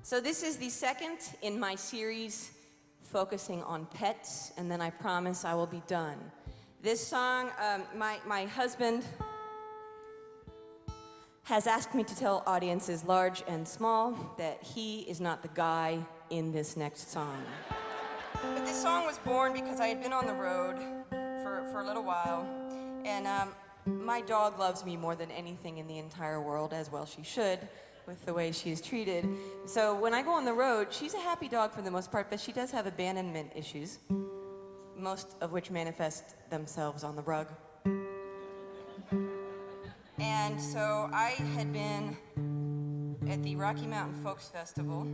So this is the second in my series focusing on pets, and then I promise I will be done. This song, my husband has asked me to tell audiences large and small that he is not the guy in this next song. But this song was born because I had been on the road for a little while, and my dog loves me more than anything in the entire world, as well she should, with the way she's treated. So when I go on the road, she's a happy dog for the most part, but she does have abandonment issues, most of which manifest themselves on the rug. And so I had been at the Rocky Mountain Folks Festival.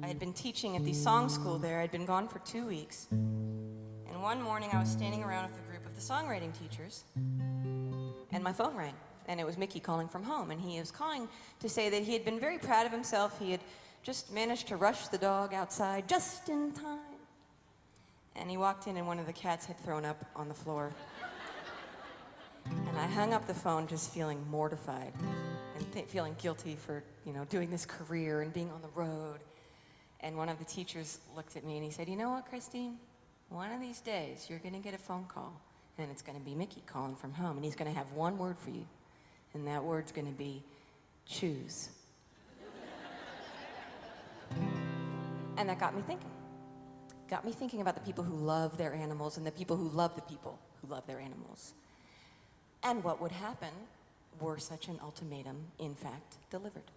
I had been teaching at the song school there. I'd been gone for 2 weeks. And one morning I was standing around with a group of the songwriting teachers, and my phone rang. And it was Mickey calling from home, and he was calling to say that he had been very proud of himself. He had just managed to rush the dog outside just in time. And he walked in, and one of the cats had thrown up on the floor. And I hung up the phone just feeling mortified and feeling guilty for, doing this career and being on the road. And one of the teachers looked at me and he said, "You know what, Christine? One of these days you're gonna get a phone call, and it's gonna be Mickey calling from home, and he's gonna have one word for you. And that word's gonna be choose." And that got me thinking. Got me thinking about the people who love their animals and the people who love the people who love their animals. And what would happen were such an ultimatum, in fact, delivered.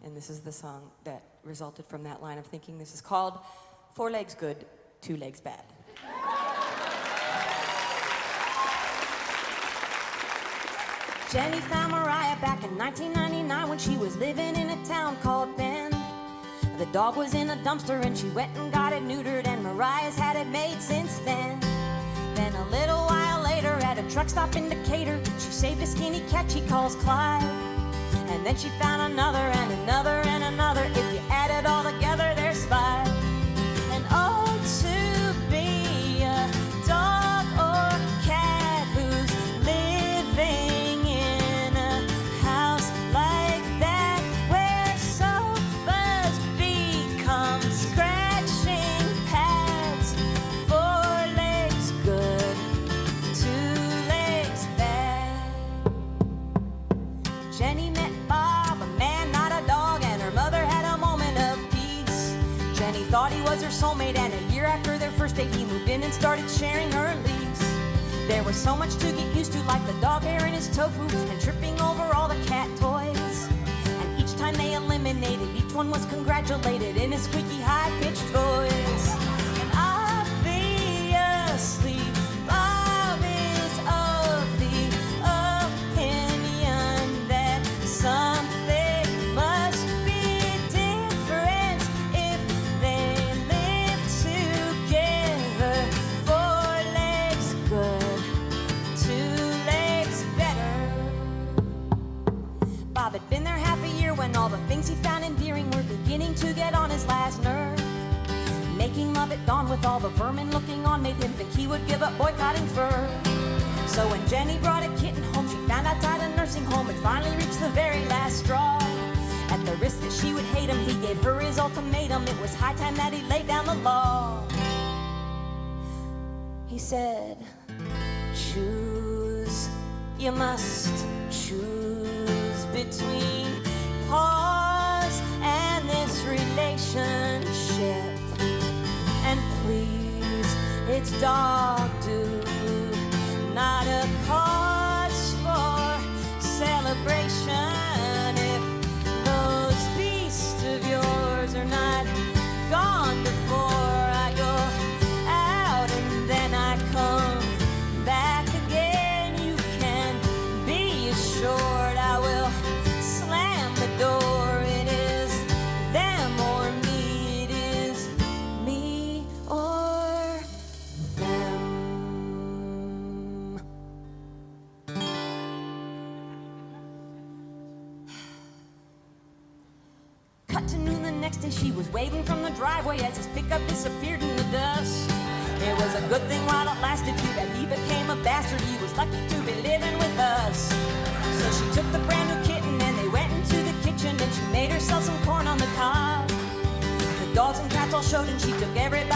And this is the song that resulted from that line of thinking. This is called 4 Legs Good, 2 Legs Bad. Jenny found Mariah back in 1999 when she was living in a town called Bend. The dog was in a dumpster and she went and got it neutered, and Mariah's had it made since then. Then a little while later at a truck stop in Decatur, she saved a skinny cat she calls Clyde. And then she found another and another and another. If you add it all together, there's 5. And oh, to be a dog or cat who's living in a house like that, where sofas become scratching pads. 4 legs good, 2 legs bad. Jenny met Bob, a man, not a dog, and her mother had a moment of peace. Jenny thought he was her soulmate, and a year after their first date, he moved in and started sharing her lease. There was so much to get used to, like the dog hair in his tofu and tripping over all the cat toys. And each time they eliminated, each one was congratulated in a squeaky, high-pitched voice. And obviously, Bob is of the opinion that something must be different if they live together. 4 legs good, 2 legs better. Bob had been there half a year when all the things he found endearing were beginning to get on his last nerve. Making love at dawn with all the vermin looking on made him think he would give up boycotting fur. So when Jenny brought a kitten home, she found outside a nursing home and finally reached the very last straw. At the risk that she would hate him, he gave her his ultimatum. It was high time that he laid down the law. He said, choose, you must choose between pause and this relationship. And please, it's dog do, not a cause for celebration. If those beasts of yours are not gone before I go out and then I come back again, you can be assured I will slam the door. It is them or me, it is me or them. Cut to noon the next day, she was waving from the driveway as his pickup disappeared in the dust. It was a good thing while it lasted, too bad he became a bastard. He was lucky to be living with us. So she took the brand new kitten and they went into the kitchen, and she made herself some corn on the cob. showed and she took everybody